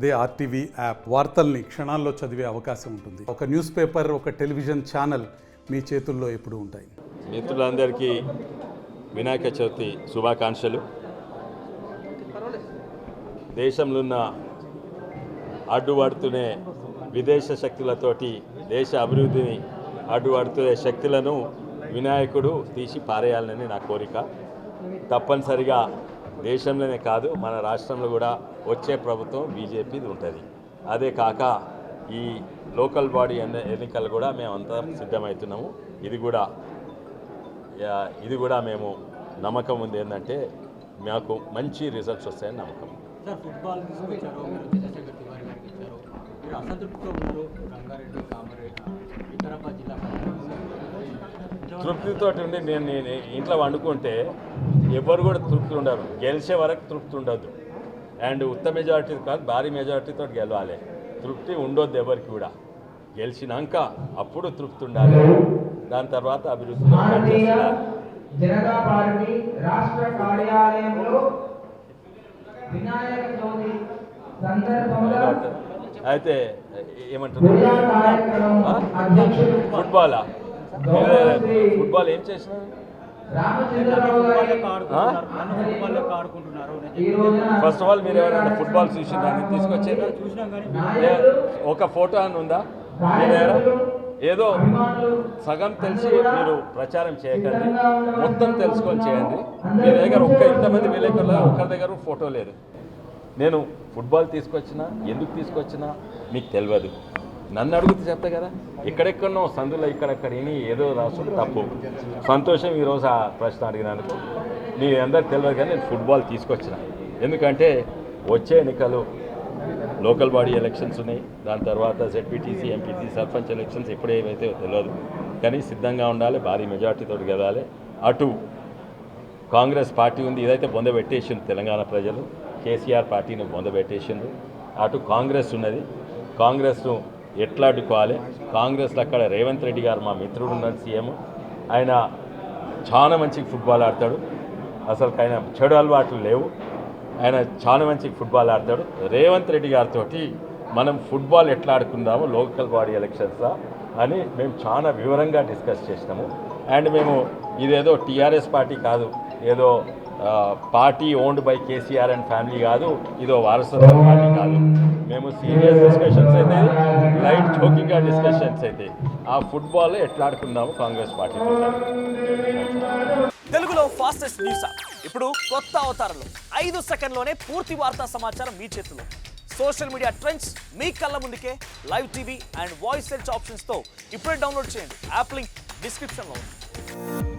అదే RTV app వార్తల్ని క్షణాల్లో చదివే అవకాశం ఉంటుంది. ఒక న్యూస్ పేపర్, ఒక టెలివిజన్ ఛానల్ మీ చేతుల్లో ఎప్పుడూ ఉంటాయి. మిత్రులందరికీ వినాయక చవితి శుభాకాంక్షలు. దేశంలో ఉన్న అడ్డుపడుతునే విదేశ శక్తులతోటి దేశ అభివృద్ధిని అడ్డుపడుతునే శక్తులను వినాయకుడు తీసి పారేయాలని నా కోరిక. తప్పనిసరిగా దేశంలోనే కాదు, మన రాష్ట్రంలో కూడా వచ్చే ప్రభుత్వం బీజేపీది ఉంటుంది. అదే కాక ఈ లోకల్ బాడీ ఎన్నికలు కూడా మేమంతా సిద్ధమవుతున్నాము. ఇది కూడా మేము నమ్మకం ఉంది. ఏంటంటే మాకు మంచి రిజల్ట్స్ వస్తాయని నమ్మకం. సార్, ఫుట్బాల్ తీసుకొచ్చారు, మీరు అసంతృప్తితో ఉన్నారు. రంగారెడ్డి, కామారెడ్డి, వికారాబాద్ జిల్లా తృప్తితో ఉండి నేను ఇంట్లో వండుకుంటే ఎవరు కూడా తృప్తి ఉండరు. గెలిచే వరకు తృప్తి ఉండదు. అండ్ ఉత్తమ మెజారిటీ కాదు, భారీ మెజారిటీతో గెలవాలి. తృప్తి ఉండొద్దు ఎవరికి కూడా. గెలిచినాక అప్పుడు తృప్తి ఉండాలి. దాని తర్వాత అభివృద్ధి జనతా పార్టీ రాష్ట్ర కార్యాలయంలో వినాయక చవితి సందర్భంగా అయితే ఏమంటారు, ఫుట్బాల్ ఏం చేసినా ఫస్ట్ ఆఫ్ ఆల్ మీరు ఎవరైనా ఫుట్బాల్ చూసిందని తీసుకొచ్చేది ఒక ఫోటో అని ఉందా మీ దగ్గర? ఏదో సగం తెలిసి మీరు ప్రచారం చేయకండి, మొత్తం తెలుసుకొని చేయండి. మీ దగ్గర ఇంతమంది విలేకరులు ఒక్కరి దగ్గర ఫోటో లేదు. నేను ఫుట్బాల్ తీసుకొచ్చినా, ఎందుకు తీసుకొచ్చినా మీకు తెలియదు. నన్ను అడుగుతూ చెప్తా కదా. ఎక్కడెక్కడనో సందులో ఇక్కడెక్కడ విని ఏదో రాసుకుంటే తప్పు. సంతోషం ఈరోజు ఆ ప్రశ్న అడిగినందుకు. మీ అందరికి తెలియదు కానీ నేను ఫుట్బాల్ తీసుకొచ్చిన. ఎందుకంటే వచ్చే ఎన్నికలు లోకల్ బాడీ ఎలక్షన్స్ ఉన్నాయి. దాని తర్వాత జెడ్పీటీసీ, ఎంపీటీ, సర్పంచ్ ఎలక్షన్స్ ఎప్పుడేవైతే తెలియదు. కానీ సిద్ధంగా ఉండాలి, భారీ మెజార్టీతో గెలవాలి. అటు కాంగ్రెస్ పార్టీ ఉంది, ఇదైతే బొందబెట్టేసింది తెలంగాణ ప్రజలు. కేసీఆర్ పార్టీని బొందబెట్టేసిండ్రు. అటు కాంగ్రెస్ ఉన్నది, కాంగ్రెస్ను ఎట్లా అడ్డుకోవాలి. కాంగ్రెస్లో అక్కడ రేవంత్ రెడ్డి గారు మా మిత్రుడు ఉన్నాడు, సీఎం. ఆయన చాలా మంచి ఫుట్బాల్ ఆడతాడు. అసలు ఆయన చెడు అలవాట్లు లేవు. ఆయన చాలా మంచి ఫుట్బాల్ ఆడతాడు. రేవంత్ రెడ్డి గారితో మనం ఫుట్బాల్ ఎట్లా ఆడుకుందాము లోకల్ బాడీ ఎలక్షన్స్లో అని మేము చాలా వివరంగా డిస్కస్ చేసినాము. అండ్ మేము ఇదేదో టీఆర్ఎస్ పార్టీ కాదు, ఏదో party owned by KCR and family కాదు, ఇదో వారసత్వ పార్టీ కాదు. మేము సీరియస్ డిస్కషన్స్ అయితే, లైట్ జోకింగ్గా డిస్కషన్స్ అయితే ఆ ఫుట్బాల్ ఎట్లా ఆడుకుందాము కాంగ్రెస్ పార్టీతో. తెలుగులో ఫాస్టెస్ట్ న్యూస్ యాప్ ఇప్పుడు కొత్త అవతారంలో 5 సెకండ్లోనే పూర్తి వార్తా సమాచారం మీ చేతిలో. సోషల్ మీడియా ట్రెండ్స్ మీ కళ్ళ ముందుకే live TV and voice search ఆప్షన్స్తో ఇప్పుడే డౌన్లోడ్ చేయండి. యాప్ లింక్ డిస్క్రిప్షన్లో ఉంది.